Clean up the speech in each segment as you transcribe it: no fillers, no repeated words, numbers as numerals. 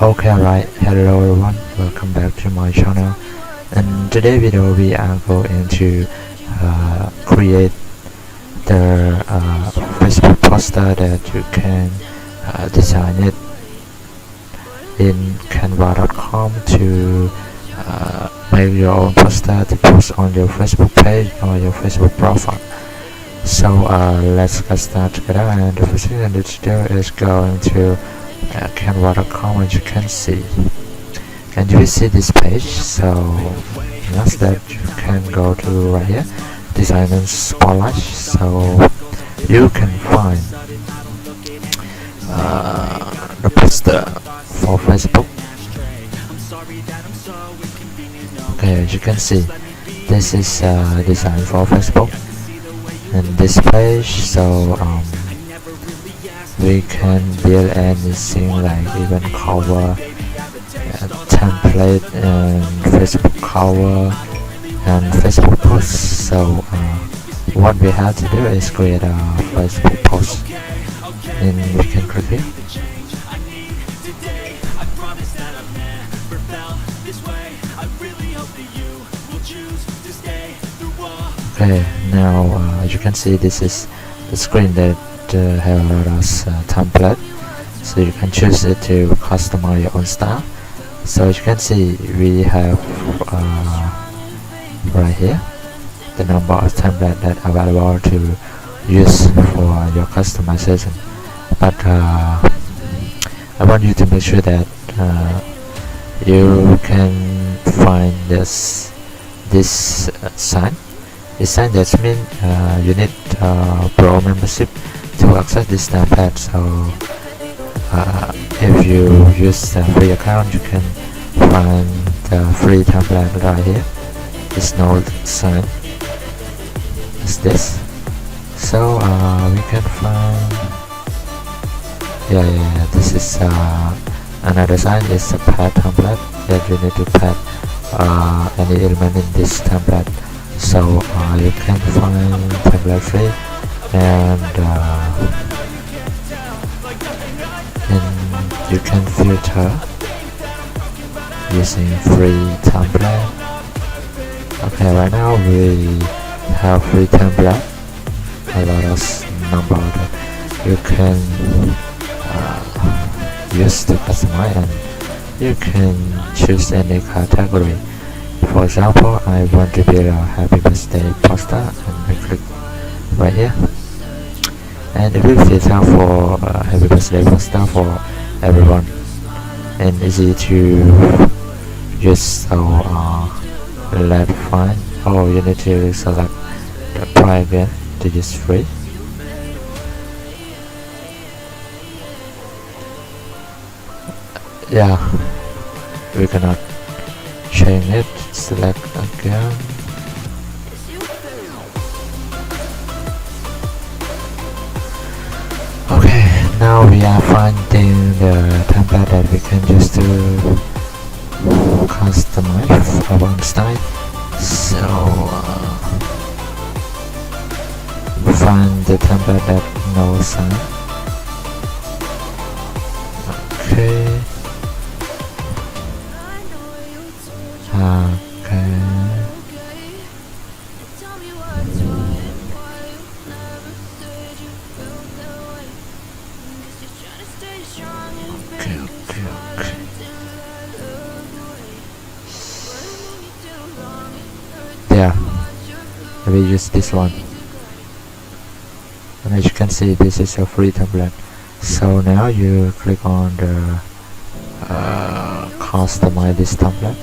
Okay, right. Hello everyone, welcome back to my channel. In today's video we are going to create the Facebook poster that you can design it in canva.com to make your own poster to post on your Facebook page or your Facebook profile. So let's get started together, and the first thing I need to do is going to canva.com, as you can see, and you will see this page. So next step, you can go to right here, design and spotlight, so you can find the poster for Facebook. Okay, as you can see, this is design for Facebook and this page. So we can build anything like even cover, template, and Facebook cover and Facebook post. So what we have to do is create a Facebook post, and we can click here. Okay, now as you can see, this is the screen that have a lot of template, so you can choose it to customize your own style. So as you can see, we have right here the number of templates that are available to use for your customization, but I want you to make sure that you can find this sign. This sign that means you need pro membership to access this template. So if you use a free account, you can find the free template right here. There's no sign. It's this. So we can find, this is another sign. Is a pad template that you need to pad any element in this template. So you can find template free, and you can filter using free template. Okay, right now we have free template, a lot of number that you can use to customize, and you can choose any category. For example, I want to build a happy birthday poster, and I click right here, and it will filter for happy birthday poster for everyone, and easy to use. So let's find. Oh, you need to select the price again to use free. Yeah, we cannot change it. Select again. Okay, now we are finding the template that we can use to customize our own style. So find the template that no sign. Okay. Yeah, we use this one, and as you can see, this is a free template. So now you click on the customize this template.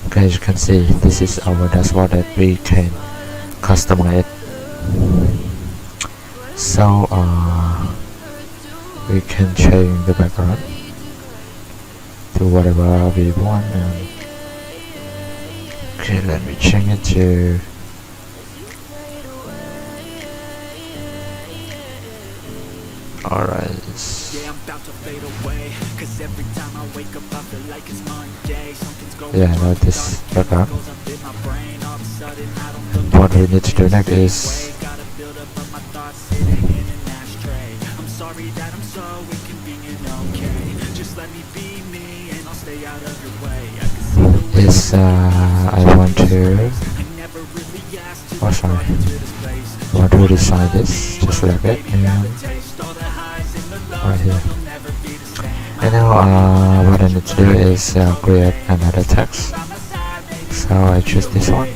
Okay, as you can see, this is our dashboard that we can customize it. So we can change the background to whatever we want. And okay, let me change it to alright. Yeah, I know this background. What we need to do next is I'm sorry that I'm so inconvenient, okay? Just let me be me and I'll stay out of your way. I can see the way Is I want to I never really asked to be brought into this place. I want to design this just like it, and Taste all the highs and the lows, right here. you'll never be the same. And now what I need to do is create another text. So I choose this one,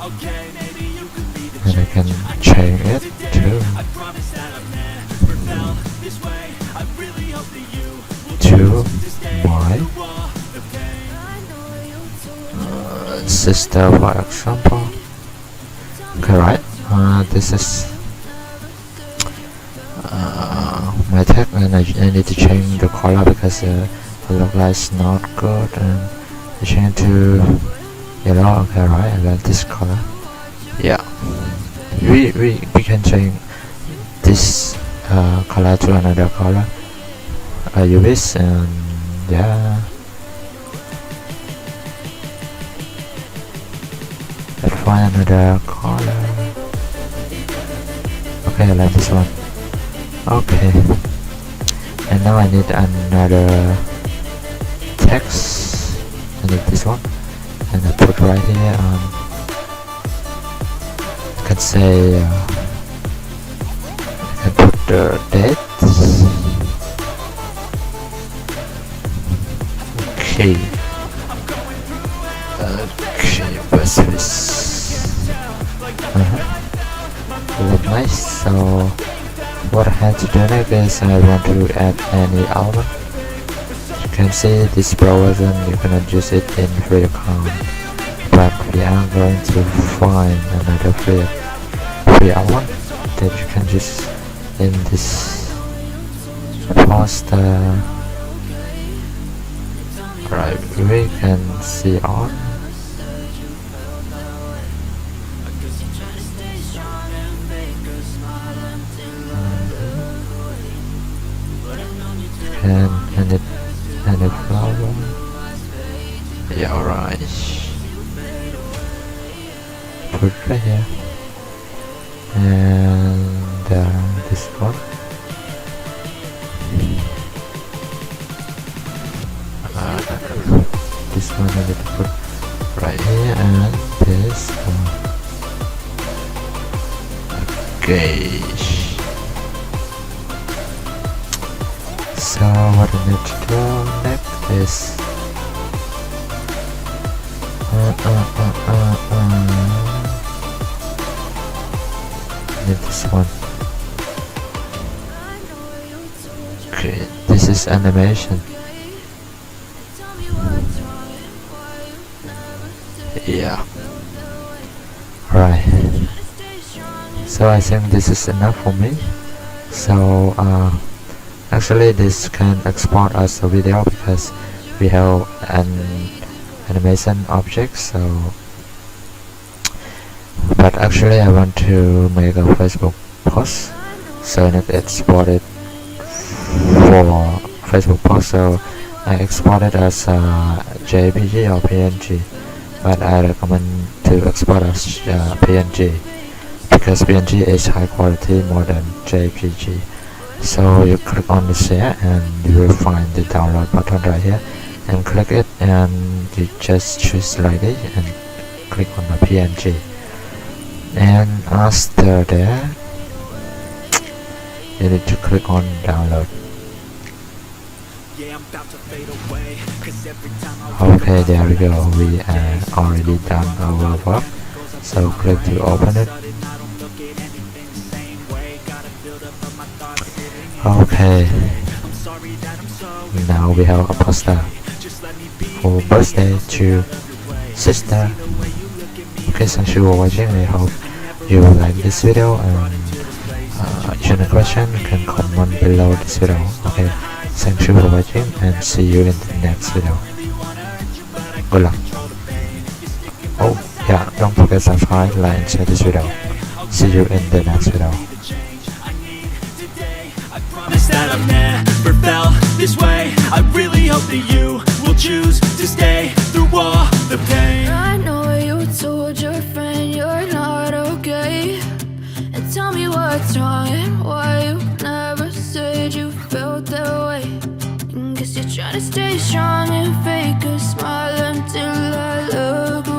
Okay, maybe you could be the and I can change it I promise that I've never felt this way. I really hope that you will to my sister, for example. Okay, right. This is my tag, and I need to change the color because it looks like it's not good, and I change to yellow. Okay, right. I got this color. Yeah, we can change this color to another color. You wish, and yeah. Let's find another color. Okay, I like this one. Okay, and now I need another text. I need this one, and I put right here. I can say I can put the date. Okay. Okay, what's this? Look nice. So what I have to do next is I want to add any element. You can see this Pro version, you cannot use it in free account, but we are going to find another free element that you can use in this poster. Right, we can see on. And a flower. Yeah, alright. Put it right here. And this one. This one I need to put right here, and this one. Okay. So what I need to do next is need this one. Okay, this is animation. Yeah. Right. So I think this is enough for me. So actually this can export as a video because we have an animation object. So but actually I want to make a Facebook post, so I need to export it for Facebook post. So I export it as a JPG or PNG, but I recommend to export as PNG because PNG is high quality more than JPG. So you click on the share and you will find the download button right here, and click it, and you just choose like this and click on the PNG, and after that you need to click on download. Okay, there we go, we are already done our work. So click to open it. Okay, now we have a poster for birthday to sister. Okay, thank you for watching. I hope you like this video, and if you have a question you can comment below this video. Okay, thank you for watching, and see you in the next video. Good luck. Oh yeah, don't forget to subscribe, like and share this video. See you in the next video. That I've never felt this way. I really hope that you will choose to stay through all the pain. I know you told your friend you're not okay, and tell me what's what's wrong and why you never said you felt that way. Guess you're trying to stay strong and fake a smile until I look